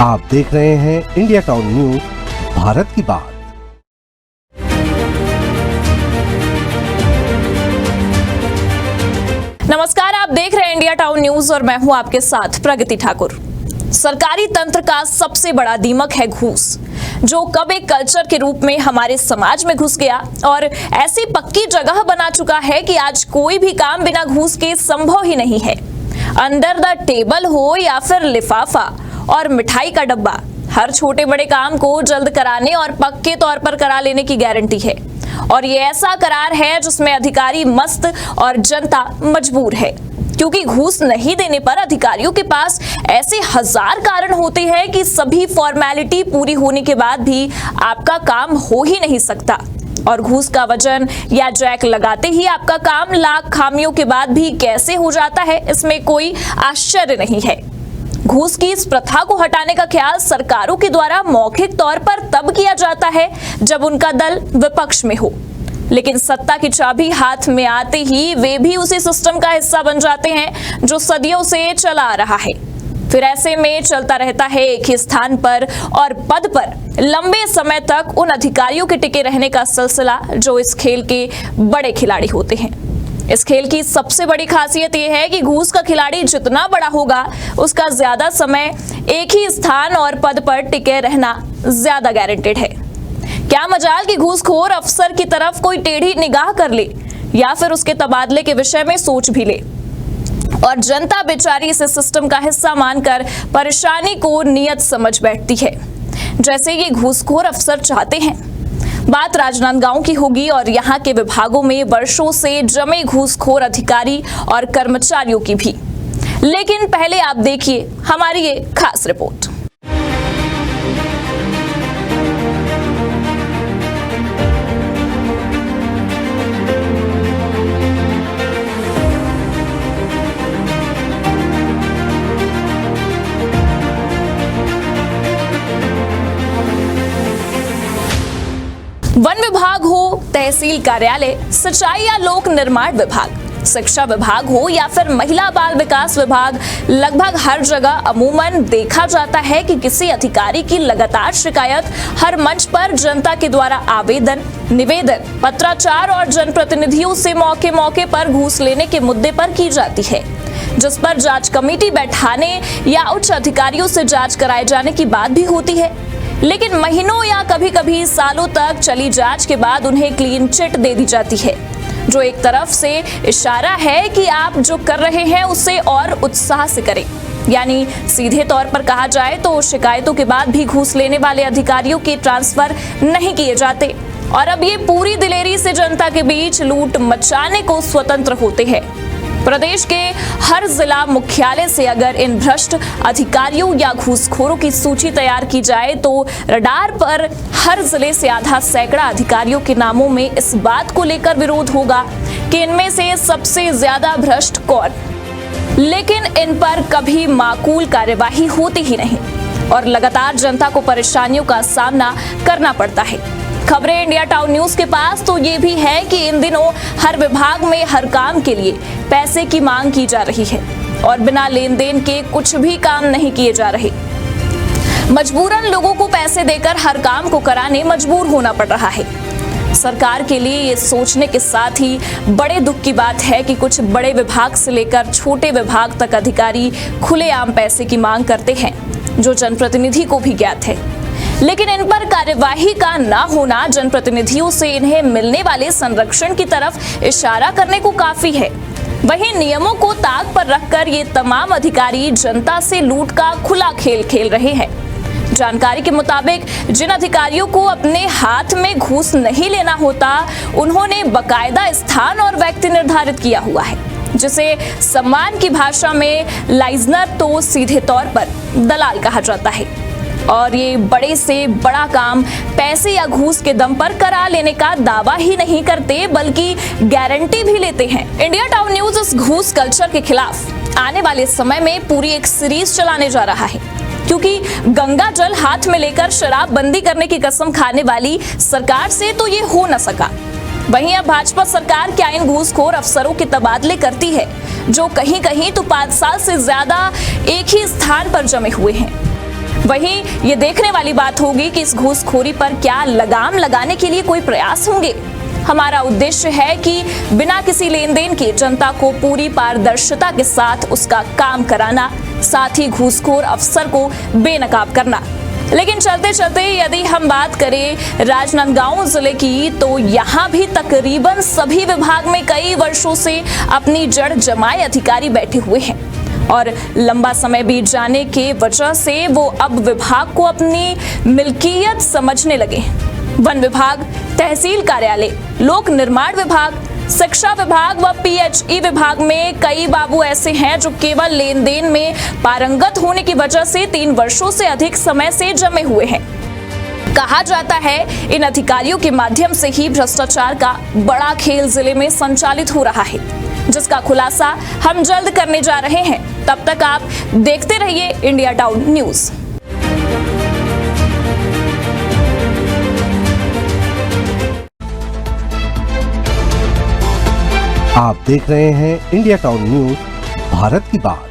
आप देख रहे हैं इंडिया टाउन न्यूज, भारत की बात। नमस्कार, आप देख रहे हैं इंडिया टाउन न्यूज और मैं हूं आपके साथ प्रगति ठाकुर। सरकारी तंत्र का सबसे बड़ा दीमक है घूस, जो कब एक कल्चर के रूप में हमारे समाज में घुस गया और ऐसी पक्की जगह बना चुका है कि आज कोई भी काम बिना घूस के संभव ही नहीं है। अंडर द टेबल हो या फिर लिफाफा और मिठाई का डब्बा, हर छोटे बड़े काम को जल्द कराने और पक्के तौर पर करा लेने की गारंटी है। और ये ऐसा करार है जिसमें अधिकारी मस्त और जनता मजबूर है, क्योंकि घूस नहीं देने पर अधिकारियों के पास ऐसे हजार कारण होते हैं कि सभी फॉर्मेलिटी पूरी होने के बाद भी आपका काम हो ही नहीं सकता। और घूस का वजन या जैक लगाते ही आपका काम लाख खामियों के बाद भी कैसे हो जाता है, इसमें कोई आश्चर्य नहीं है। घूस की इस प्रथा को हटाने का ख्याल सरकारों के द्वारा मौखिक तौर पर तब किया जाता है जब उनका दल विपक्ष में हो, लेकिन सत्ता की चाबी हाथ में आते ही वे भी उसी सिस्टम का हिस्सा बन जाते हैं जो सदियों से चला आ रहा है। फिर ऐसे में चलता रहता है एक ही स्थान पर और पद पर लंबे समय तक उन अधिकारियों के टिके रहने का सिलसिला जो इस खेल के बड़े खिलाड़ी होते हैं। इस खेल की सबसे बड़ी खासियत यह है कि घूस का खिलाड़ी जितना बड़ा होगा, उसका ज्यादा समय एक ही स्थान और पद पर टिके रहना ज्यादा गारंटेड है। क्या मजाल कि घूसखोर अफसर की तरफ कोई टेढ़ी निगाह कर ले या फिर उसके तबादले के विषय में सोच भी ले, और जनता बेचारी इस सिस्टम का हिस्सा मानकर परेशानी को नियत समझ बैठती है, जैसे ये घूसखोर अफसर चाहते हैं। बात राजनांदगांव की होगी और यहाँ के विभागों में वर्षों से जमे घूसखोर अधिकारी और कर्मचारियों की भी। लेकिन पहले आप देखिए हमारी ये खास रिपोर्ट। वन विभाग हो, तहसील कार्यालय, सिंचाई या लोक निर्माण विभाग, शिक्षा विभाग हो या फिर महिला बाल विकास विभाग, लगभग हर जगह अमूमन देखा जाता है कि किसी अधिकारी की लगातार शिकायत हर मंच पर जनता के द्वारा आवेदन, निवेदन, पत्राचार और जनप्रतिनिधियों से मौके मौके पर घूस लेने के मुद्दे पर की जाती है, जिस पर जांच कमेटी बैठाने या उच्च अधिकारियों से जांच कराए जाने की बात भी होती है। लेकिन महीनों या कभी कभी सालों तक चली जांच के बाद उन्हें क्लीन चिट दे दी जाती है, जो एक तरफ से इशारा है कि आप जो कर रहे हैं उससे और उत्साह से करें। यानी सीधे तौर पर कहा जाए तो शिकायतों के बाद भी घूस लेने वाले अधिकारियों के ट्रांसफर नहीं किए जाते और अब ये पूरी दिलेरी से जनता के बीच लूट मचाने को स्वतंत्र होते हैं। प्रदेश के हर जिला मुख्यालय से अगर इन भ्रष्ट अधिकारियों या घूसखोरों की सूची तैयार की जाए तो रडार पर हर जिले से आधा सैकड़ा अधिकारियों के नामों में इस बात को लेकर विरोध होगा कि इनमें से सबसे ज्यादा भ्रष्ट कौन। लेकिन इन पर कभी माकूल कार्यवाही होती ही नहीं और लगातार जनता को परेशानियों का सामना करना पड़ता है। खबरें इंडिया टाउन न्यूज के पास तो ये भी है कि इन दिनों हर विभाग में हर काम के लिए पैसे की मांग की जा रही है और बिना लेन देन के कुछ भी काम नहीं किए जा रहे। मजबूरन लोगों को पैसे देकर हर काम को कराने मजबूर होना पड़ रहा है। सरकार के लिए ये सोचने के साथ ही बड़े दुख की बात है कि कुछ बड़े विभाग से लेकर छोटे विभाग तक अधिकारी खुलेआम पैसे की मांग करते हैं, जो जनप्रतिनिधि को भी ज्ञात है। लेकिन इन पर कार्यवाही का ना होना जनप्रतिनिधियों से इन्हें मिलने वाले संरक्षण की तरफ इशारा करने को काफी है। वहीं नियमों को ताक पर रखकर ये तमाम अधिकारी जनता से लूट का खुला खेल खेल रहे हैं। जानकारी के मुताबिक जिन अधिकारियों को अपने हाथ में घूस नहीं लेना होता, उन्होंने बकायदा स्थान और व्यक्ति निर्धारित किया हुआ है, जिसे सम्मान की भाषा में लाइजनर तो सीधे तौर पर दलाल कहा जाता है। और ये बड़े से बड़ा काम पैसे या घूस के दम पर करा लेने का दावा ही नहीं करते, बल्कि गारंटी भी लेते हैं। इंडिया टाउन न्यूज इस घूस कल्चर के खिलाफ आने वाले समय में पूरी एक सीरीज चलाने जा रहा है, क्योंकि गंगा जल हाथ में लेकर शराब बंदी करने की कसम खाने वाली सरकार से तो ये हो न सका। वहीं अब भाजपा सरकार क्या इन घूसखोर अफसरों के तबादले करती है, जो कहीं कहीं तो 5 साल से ज्यादा एक ही स्थान पर जमे हुए हैं। वहीं ये देखने वाली बात होगी कि इस घूसखोरी पर क्या लगाम लगाने के लिए कोई प्रयास होंगे। हमारा उद्देश्य है कि बिना किसी लेन देन के जनता को पूरी पारदर्शिता के साथ उसका काम कराना, साथ ही घूसखोर अफसर को बेनकाब करना। लेकिन चलते चलते यदि हम बात करें राजनांदगांव जिले की, तो यहाँ भी तकरीबन सभी विभाग में कई वर्षों से अपनी जड़ जमाए अधिकारी बैठे हुए हैं और लंबा समय बीत जाने के वजह से वो अब विभाग को अपनी मिल्कियत समझने लगे। वन विभाग, तहसील कार्यालय, लोक निर्माण विभाग, शिक्षा विभाग व पीएचई विभाग में कई बाबू ऐसे हैं जो केवल लेन देन में पारंगत होने की वजह से 3 वर्षों से अधिक समय से जमे हुए हैं। कहा जाता है इन अधिकारियों के माध्यम से ही भ्रष्टाचार का बड़ा खेल जिले में संचालित हो रहा है, जिसका खुलासा हम जल्द करने जा रहे हैं। तब तक आप देखते रहिए इंडिया टाउन न्यूज। आप देख रहे हैं इंडिया टाउन न्यूज, भारत की बात।